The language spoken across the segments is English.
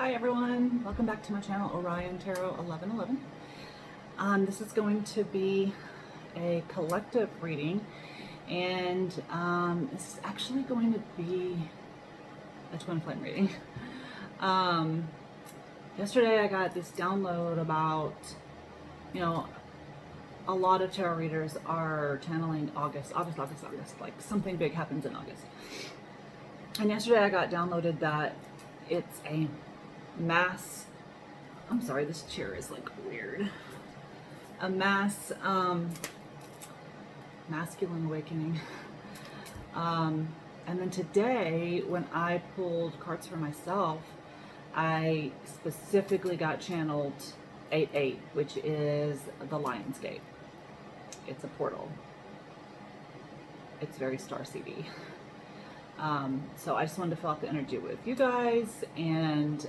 Hi everyone, welcome back to my channel, Orion Tarot 1111. This is going to be a collective reading, and this is actually going to be a twin flame reading. Yesterday I got this download about, a lot of tarot readers are channeling August, like something big happens in August. And yesterday I got downloaded that it's a mass, I'm sorry, this chair is like weird. A mass masculine awakening. And then today, when I pulled cards for myself, I specifically got channeled 8-8, which is the Lion's Gate. It's a portal. It's very star seedy. So I just wanted to fill out the energy with you guys and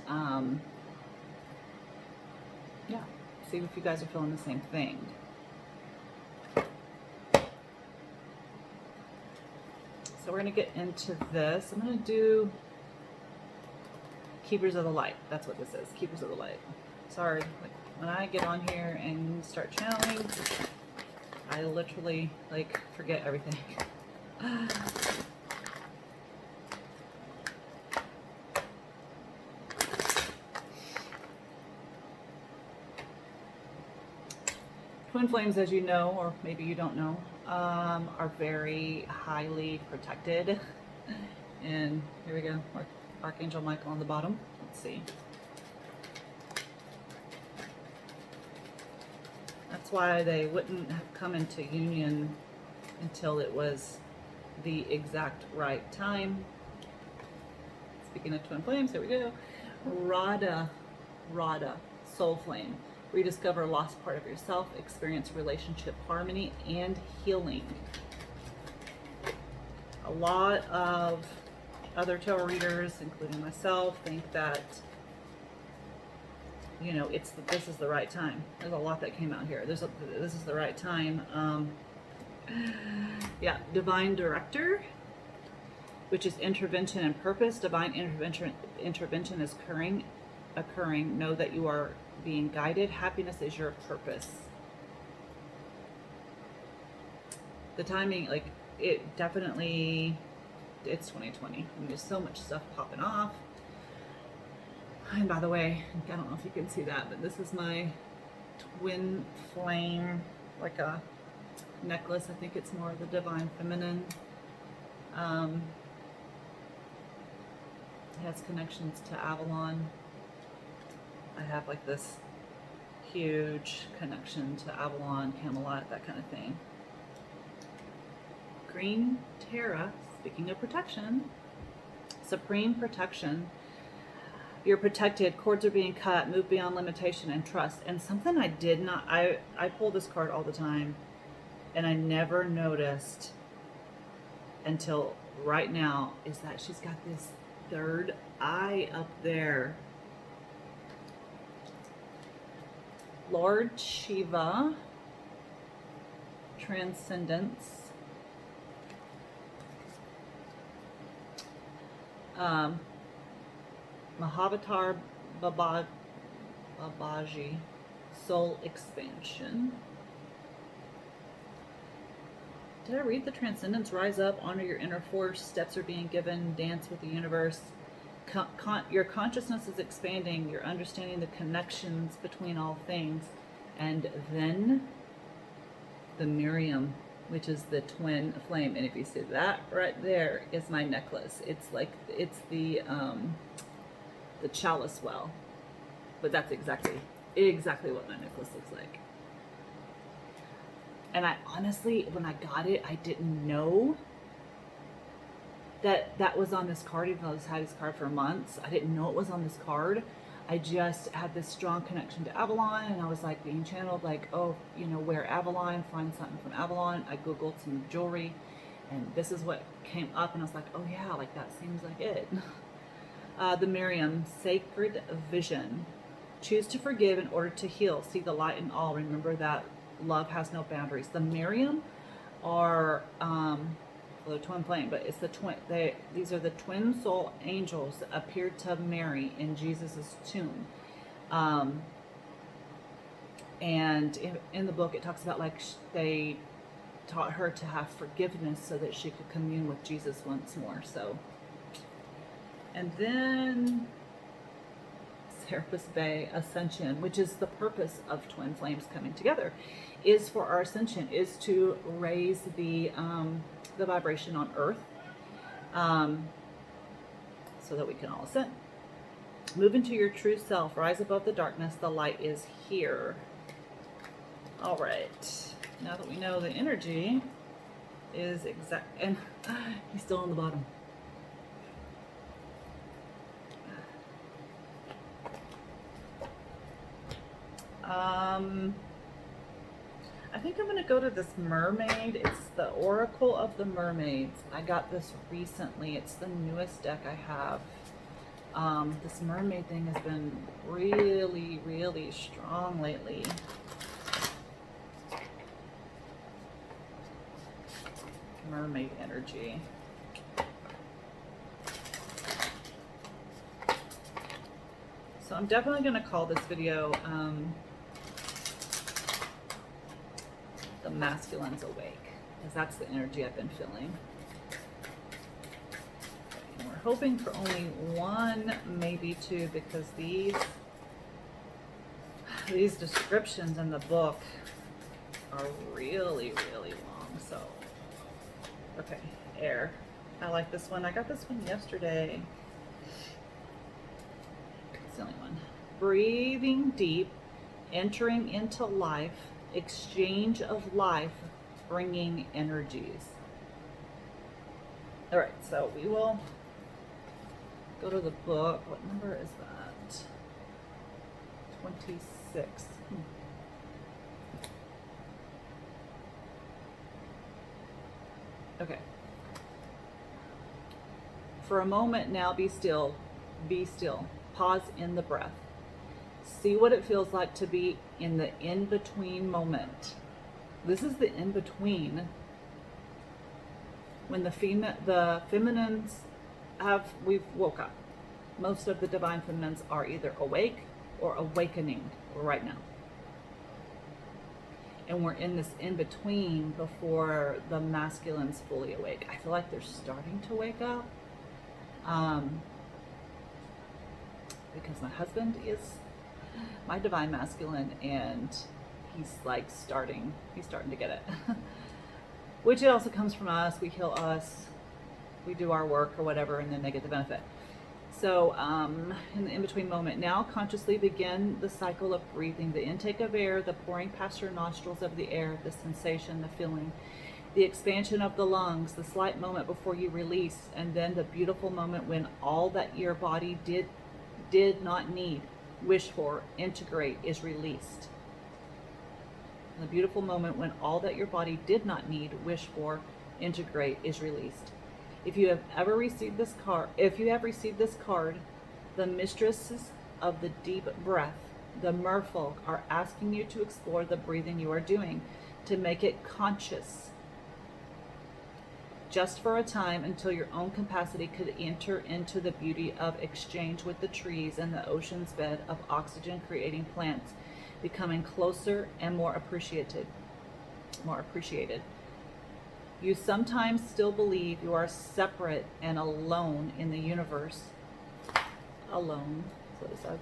yeah, see if you guys are feeling the same thing. So we're going to get into this. I'm going to do Keepers of the Light. That's what this is, Keepers of the Light. Sorry, like when I get on here and start channeling, I literally like forget everything. Twin flames, as you know, or maybe you don't know, are very highly protected. And here we go, Archangel Michael on the bottom. Let's see. That's why they wouldn't have come into union until it was the exact right time. Speaking of twin flames, here we go. Radha, soul flame. Rediscover a lost part of yourself, experience relationship harmony and healing. A lot of other tarot readers, including myself, think that, this is the right time. There's a lot that came out here. This is the right time. Yeah, divine director, which is intervention and purpose. Divine intervention is occurring. Know that you are being guided. Happiness is your purpose. The timing, like, it definitely, it's 2020. And there's so much stuff popping off. And by the way, I don't know if you can see that, but this is my twin flame, like a necklace. I think it's more of the divine feminine. It has connections to Avalon. I have like this huge connection to Avalon, Camelot, that kind of thing. Green Terra, speaking of protection, supreme protection. You're protected, cords are being cut, move beyond limitation and trust. And something I did not, I pull this card all the time, and I never noticed until right now, is that she's got this third eye up there. Lord Shiva, transcendence. Mahavatar Babaji, soul expansion. Did I read the transcendence? Rise up, honor your inner force, steps are being given, dance with the universe. Your consciousness is expanding, you're understanding the connections between all things. And then the Miriam, which is the twin flame. And if you see that right there is my necklace. It's like, it's the chalice well, but that's exactly what my necklace looks like. And I honestly, when I got it, I didn't know that was on this card, even though I've had this card for months. I didn't know it was on this card. I just had this strong connection to Avalon, and I was like being channeled, like, oh, wear Avalon, find something from Avalon. I Googled some jewelry, and this is what came up, and I was like, oh yeah, like that seems like it. The Miriam, sacred vision. Choose to forgive in order to heal. See the light in all. Remember that love has no boundaries. The Miriam are the twin flame, but it's the twin. These are the twin soul angels that appeared to Mary in Jesus's tomb. And in the book, it talks about like they taught her to have forgiveness so that she could commune with Jesus once more. So, and then Serapis Bay Ascension, which is the purpose of twin flames coming together, is for our ascension, is to raise the vibration on Earth, so that we can all ascend. Move into your true self. Rise above the darkness. The light is here. All right. Now that we know the energy is exact, and he's still on the bottom. I think I'm going to go to this mermaid. It's the Oracle of the Mermaids. I got this recently. It's the newest deck I have. This mermaid thing has been really, really strong lately. Mermaid energy. So I'm definitely going to call this video the masculine's awake, because that's the energy I've been feeling. And we're hoping for only one, maybe two, because these descriptions in the book are really, really long. So, okay, air. I like this one. I got this one yesterday. It's the only one. Breathing deep, entering into life, exchange of life, bringing energies. All right, so we will go to the book. What number is that? 26. Okay. For a moment now, be still. Be still. Pause in the breath. See what it feels like to be in the in-between moment. This is the in-between. When the feminines we've woke up. Most of the divine feminines are either awake or awakening right now. And we're in this in-between before the masculine's fully awake. I feel like they're starting to wake up. Because my husband is my divine masculine, and he's starting to get it. Which it also comes from us. We heal us, we do our work or whatever, and then they get the benefit. So in the in-between moment, now consciously begin the cycle of breathing. The intake of air, the pouring past your nostrils of the air, the sensation, the feeling, the expansion of the lungs, the slight moment before you release, and then the beautiful moment when all that your body did not need, wish for, integrate is released. The beautiful moment when all that your body did not need, wish for, integrate is released. If you have received this card, the mistresses of the deep breath, the merfolk, are asking you to explore the breathing you are doing, to make it conscious. Just for a time, until your own capacity could enter into the beauty of exchange with the trees and the ocean's bed of oxygen creating plants, becoming closer and more appreciated. You sometimes still believe you are separate and alone in the universe. Alone, that's what it says.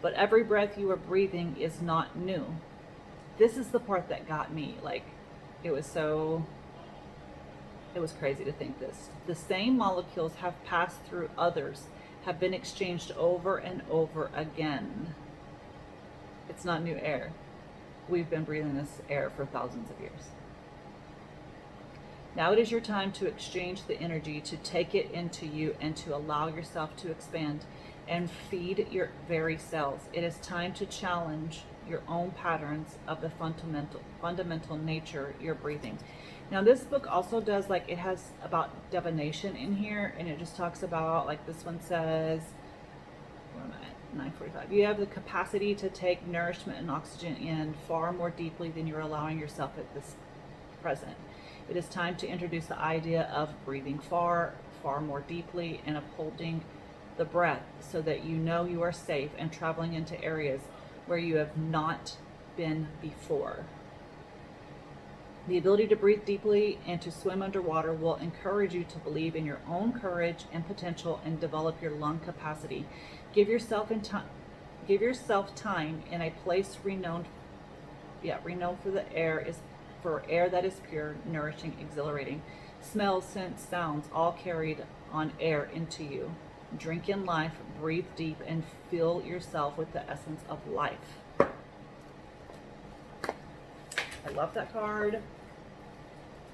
But every breath you are breathing is not new. This is the part that got me. It was crazy to think this. The same molecules have passed through others, have been exchanged over and over again. It's not new air. We've been breathing this air for thousands of years. Now it is your time to exchange the energy, to take it into you, and to allow yourself to expand and feed your very cells. It is time to challenge your own patterns of the fundamental nature you're breathing. Now this book also does, it has about divination in here, and it just talks about, this one says, where am I at? 9:45. You have the capacity to take nourishment and oxygen in far more deeply than you're allowing yourself at this present. It is time to introduce the idea of breathing far, far more deeply and of holding the breath so that you know you are safe and traveling into areas where you have not been before. The ability to breathe deeply and to swim underwater will encourage you to believe in your own courage and potential and develop your lung capacity. Give yourself time in a place renowned for the air that is pure, nourishing, exhilarating. Smells, scents, sounds, all carried on air into you. Drink in life, breathe deep, and fill yourself with the essence of life. I love that card.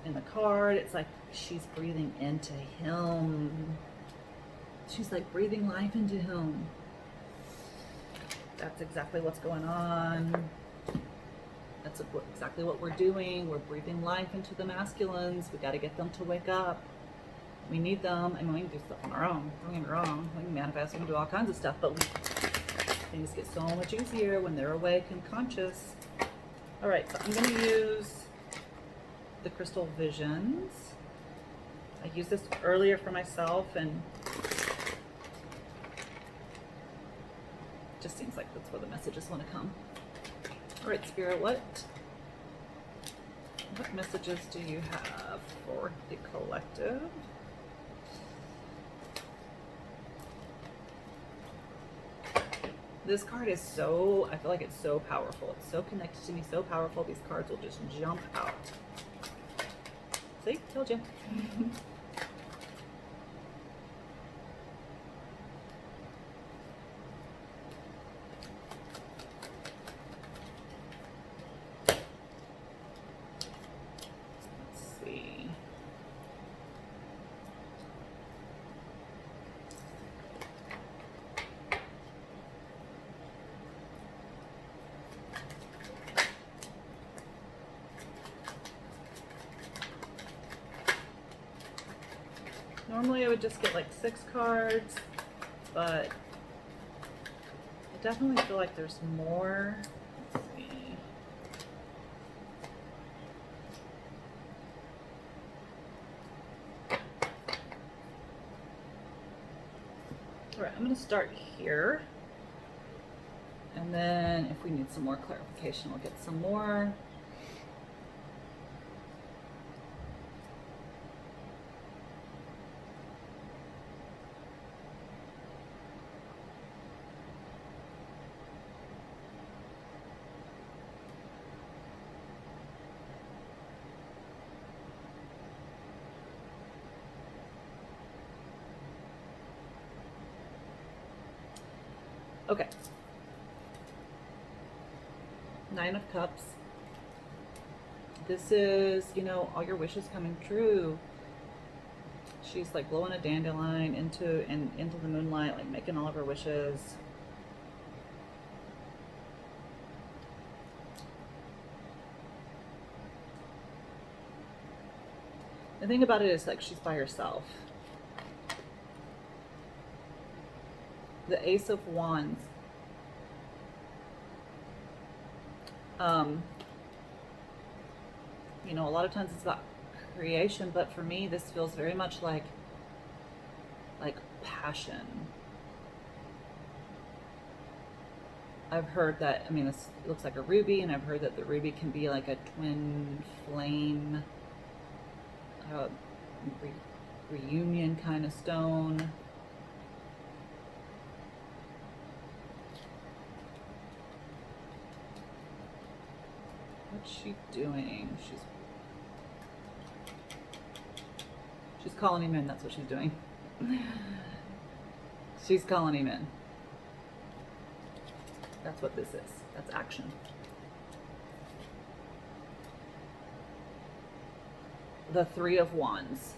In the card, it's like she's breathing into him. She's like breathing life into him. That's exactly what's going on. That's exactly what we're doing. We're breathing life into the masculines. We got to get them to wake up. We need them. I mean, we can do stuff on our own. Don't get me wrong. We can manifest. We can do all kinds of stuff, but things get so much easier when they're awake and conscious. All right, so I'm going to use the Crystal Visions. I used this earlier for myself, and it just seems like that's where the messages want to come. All right, Spirit, what messages do you have for the collective? This card is so, I feel like it's so powerful. It's so connected to me, so powerful. These cards will just jump out. See, told you. Normally I would just get like 6 cards, but I definitely feel like there's more. Let's see. All right, I'm going to start here. And then if we need some more clarification, we'll get some more. Okay. 9 of Cups. This is, you know, all your wishes coming true. She's like blowing a dandelion into the moonlight, like making all of her wishes. The thing about it is like she's by herself. The Ace of Wands. You know, a lot of times it's about creation, but for me, this feels very much like passion. I've heard that, I mean, this looks like a ruby, and I've heard that the ruby can be like a twin flame, reunion kind of stone. What's she doing? She's calling him in. That's what she's doing. She's calling him in. That's what this is. That's action. The 3 of Wands.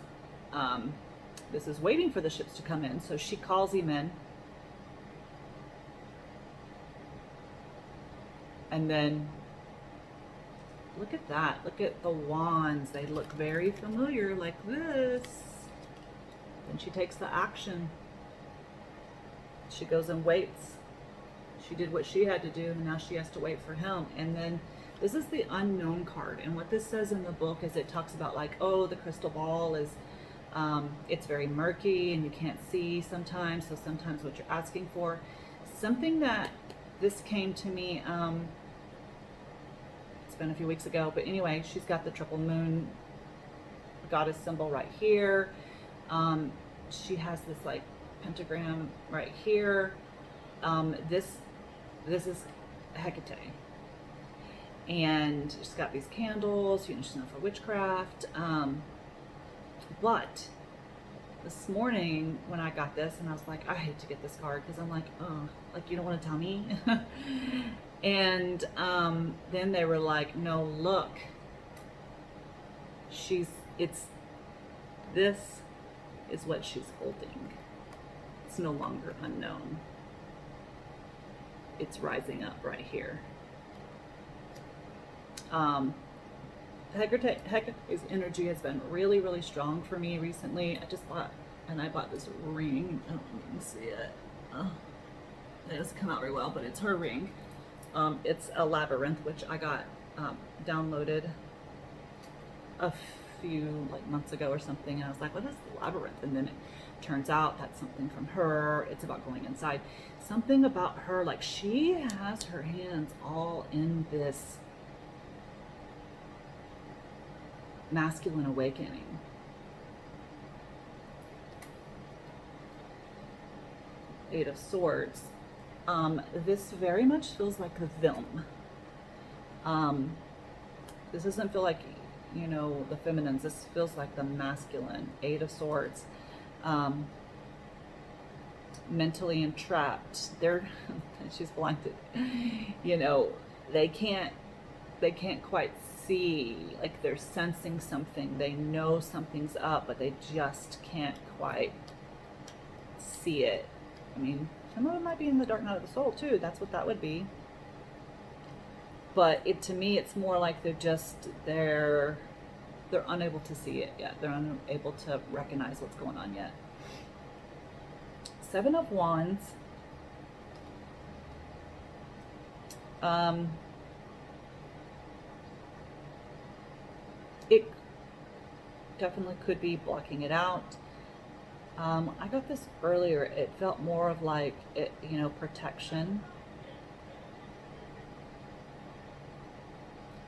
This is waiting for the ships to come in. So she calls him in. And then look at that. Look at the wands. They look very familiar, like this. Then she takes the action. She goes and waits. She did what she had to do, and now she has to wait for him. And then This is the unknown card. And what this says in the book is it talks about like, oh, the crystal ball is, it's very murky and you can't see sometimes. So sometimes what you're asking for, something that this came to me, it's been a few weeks ago, but anyway, she's got the triple moon goddess symbol right here. She has this like pentagram right here. This is Hecate. And she's got these candles, you know, she's known for witchcraft. But this morning when I got this, and I was like, I hate to get this card because I'm like, oh, like you don't want to tell me. And then they were like, no, look, this is what she's holding. It's no longer unknown. It's rising up right here. Hecate's energy has been really, really strong for me recently. I bought this ring. I don't know if you can see it. It doesn't come out very well, but it's her ring. It's a labyrinth, which I got downloaded a few like months ago or something, and I was like, what is the labyrinth? And then it turns out that's something from her. It's about going inside. Something about her, like she has her hands all in this masculine awakening. Eight of Swords. This very much feels like a film. This doesn't feel like, you know, the feminines. This feels like the masculine. Eight of Swords. Mentally entrapped. She's blinded. You know, they can't quite see, like they're sensing something. They know something's up, but they just can't quite see it. I mean, some of it might be in the dark night of the soul too. That's what that would be. But to me, it's more like they're unable to see it yet. They're unable to recognize what's going on yet. Seven of Wands. It definitely could be blocking it out. I got this earlier. It felt more of like, you know, protection.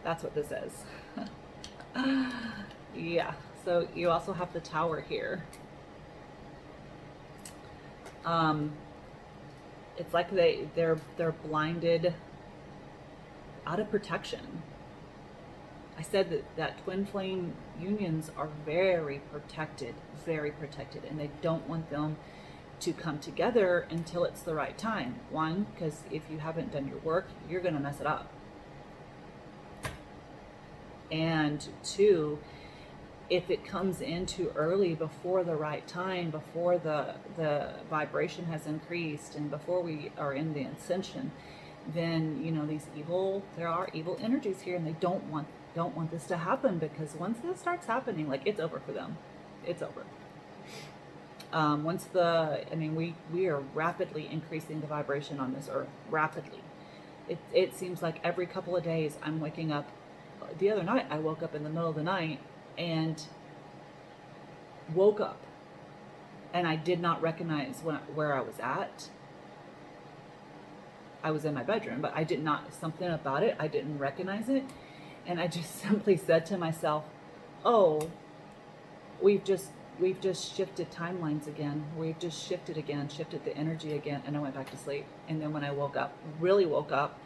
That's what this is. Yeah. So you also have the Tower here. It's like they're blinded out of protection. I said that twin flame unions are very protected, and they don't want them to come together until it's the right time. One, because if you haven't done your work, you're going to mess it up. And two, if it comes in too early, before the right time, before the vibration has increased, and before we are in the ascension, then, you know, there are evil energies here, and they don't want this to happen, because once this starts happening, like, it's over for them. It's over. We are rapidly increasing the vibration on this earth, rapidly. It seems like every couple of days I'm waking up. The other night I woke up in the middle of the night and I did not recognize where I was at. I was in my bedroom, but something about it, I didn't recognize it. And I just simply said to myself, oh, we've just shifted timelines again. We've just shifted the energy again. And I went back to sleep. And then when I really woke up,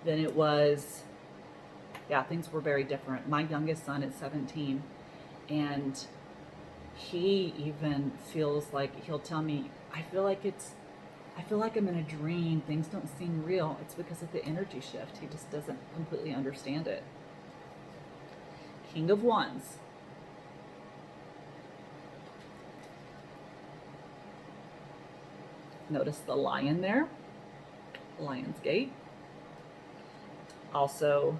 then it was, things were very different. My youngest son is 17, and he even feels like, he'll tell me, I feel like I'm in a dream. Things don't seem real. It's because of the energy shift. He just doesn't completely understand it. King of Wands. Notice the lion there. Lion's Gate. Also,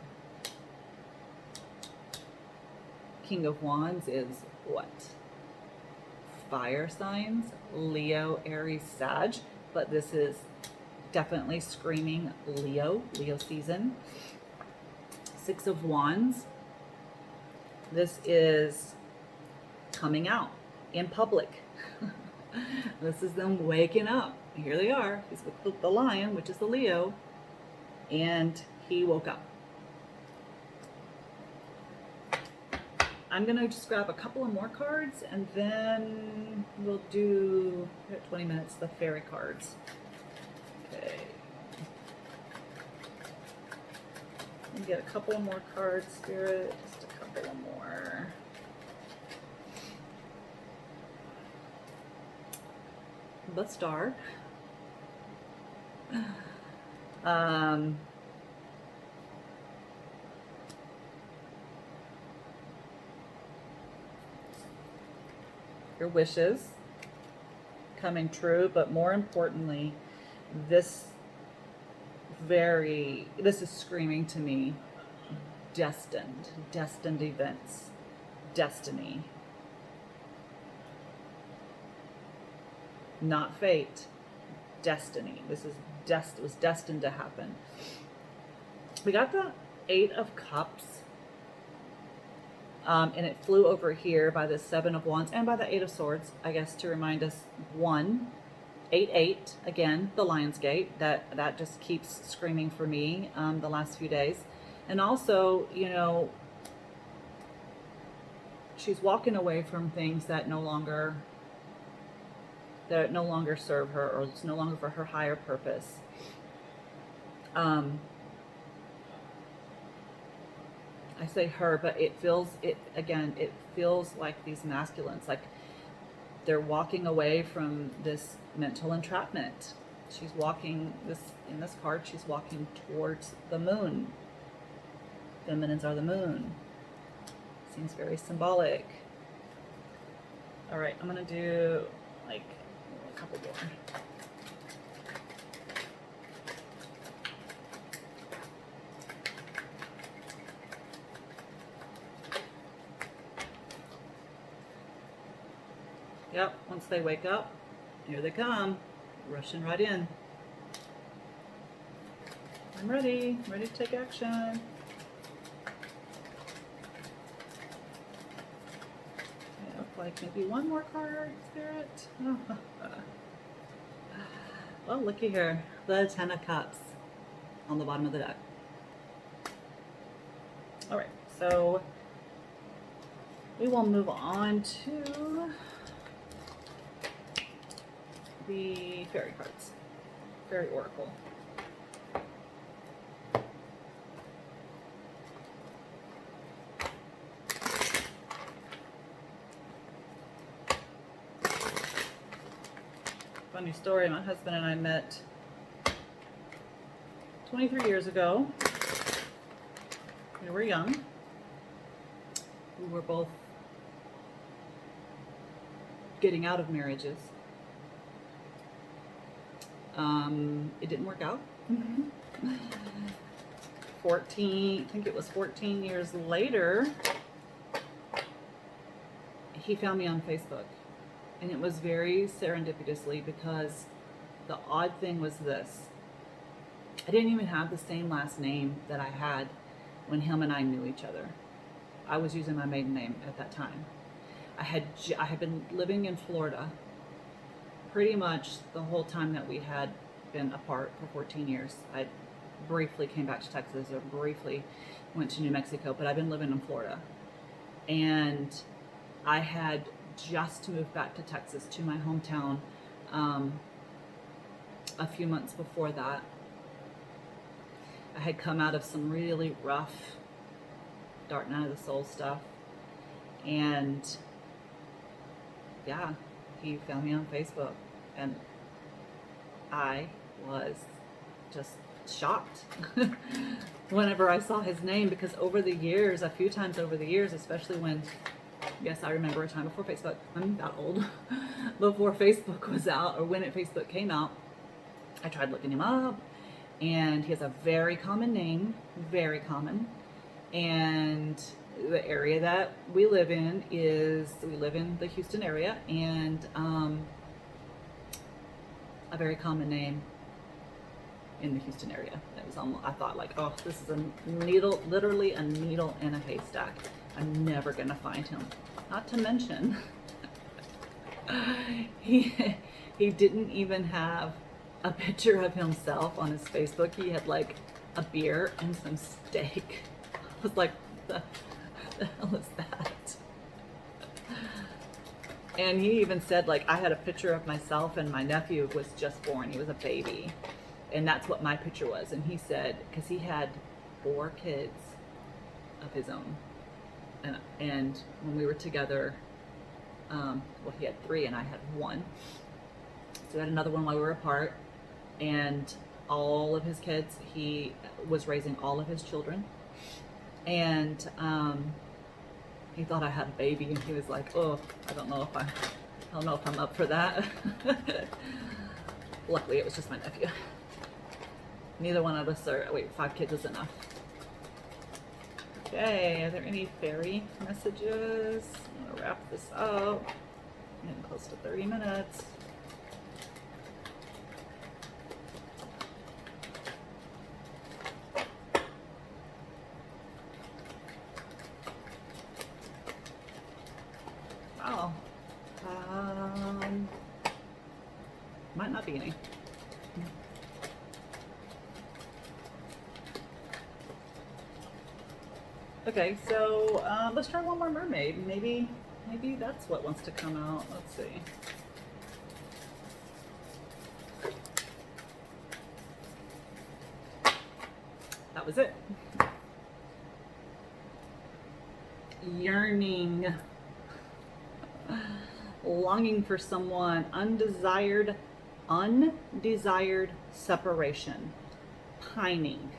King of Wands is what? Fire signs. Leo, Aries, Sag. But this is definitely screaming Leo season. Six of Wands. This is coming out in public. This is them waking up. Here they are. He's with the lion, which is the Leo, and he woke up. I'm gonna just grab a couple of more cards, and then we'll do, we got 20 minutes, the fairy cards. Okay. And get a couple more cards, Spirit. Just a couple more. The Star. Your wishes coming true, but more importantly, this is screaming to me destined events, destiny, not fate, destiny. This is was destined to happen. We got the Eight of Cups, and it flew over here by the Seven of Wands and by the Eight of Swords, I guess, to remind us 188, again, the Lionsgate. That just keeps screaming for me the last few days. And also, you know, she's walking away from things that no longer serve her, or it's no longer for her higher purpose. I say her, but it feels like these masculines, like they're walking away from this mental entrapment. She's walking in this card, she's walking towards the moon. Feminines are the moon. Seems very symbolic. All right, I'm gonna do like a couple more. Yep, once they wake up, here they come, rushing right in. I'm ready to take action. Like maybe one more card, Spirit. Well, looky here, the Ten of Cups on the bottom of the deck. All right, so we will move on to the fairy cards, fairy oracle. Funny story, my husband and I met 23 years ago. We were young. We were both getting out of marriages. It didn't work out. 14, I think it was 14 years later, he found me on Facebook. And it was very serendipitously, because the odd thing was this. I didn't even have the same last name that I had when him and I knew each other. I was using my maiden name at that time. I had been living in Florida pretty much the whole time that we had been apart for 14 years. I briefly came back to Texas, or briefly went to New Mexico, but I've been living in Florida. And I had just moved back to Texas, to my hometown, a few months before that. I had come out of some really rough dark night of the soul stuff, and yeah, he found me on Facebook, and I was just shocked whenever I saw his name, because over the years, a few times over the years, especially when, yes, I remember a time before Facebook, I'm that old, before Facebook was out, or when Facebook came out, I tried looking him up, and he has a very common name, very common, and the area that we live in we live in the Houston area, and a very common name. in the Houston area. It was I thought like, oh, this is a needle, literally a needle in a haystack. I'm never gonna find him. Not to mention, he he didn't even have a picture of himself on his Facebook. He had like a beer and some steak. I was like, the hell is that? And he even said, like, I had a picture of myself and my nephew was just born. He was a baby. And that's what my picture was. And he said, because he had 4 kids of his own. And when we were together, well, he had 3 and I had 1. So we had another one while we were apart. And all of his kids, he was raising all of his children. And he thought I had a baby, and he was like, "Oh, I don't know if I'm up for that." Luckily, it was just my nephew. Neither one of us are. Wait, 5 kids is enough. Okay, are there any fairy messages? I'm gonna wrap this up. I'm getting close to 30 minutes. Wow. Might not be any. Okay, so let's try one more mermaid. Maybe that's what wants to come out. Let's see. That was it. Yearning. Longing for someone, undesired separation, pining.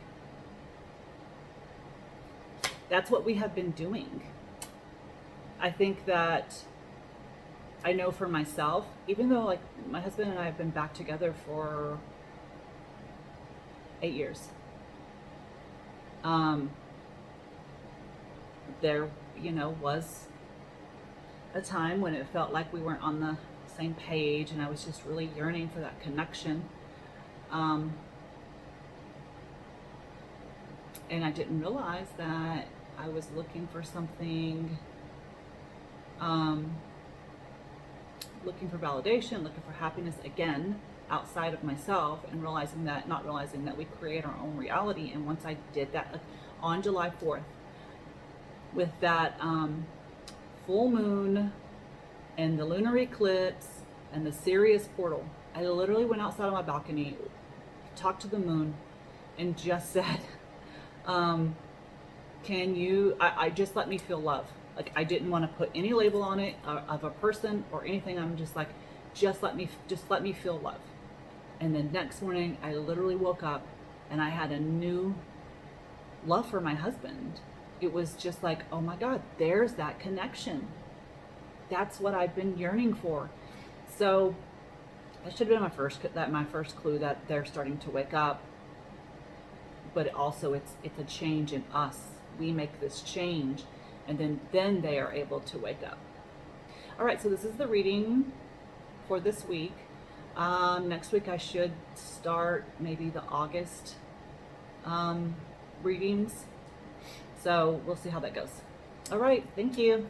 That's what we have been doing. I think that I know for myself, even though like my husband and I have been back together for 8 years, there, was a time when it felt like we weren't on the same page, and I was just really yearning for that connection. And I didn't realize that I was looking for something, looking for validation, looking for happiness again outside of myself, and not realizing that we create our own reality. And once I did that on July 4th, with that full moon and the lunar eclipse and the Sirius portal, I literally went outside on my balcony, talked to the moon, and just said, I just let me feel love. Like, I didn't want to put any label on it of a person or anything. I'm just like, just let me feel love. And then next morning I literally woke up and I had a new love for my husband. It was just like, oh my God, there's that connection. That's what I've been yearning for. So that should have been my first clue that they're starting to wake up. But also it's a change in us. We make this change, and then they are able to wake up. All right, so this is the reading for this week. Next week I should start maybe the August readings. So we'll see how that goes. All right, thank you.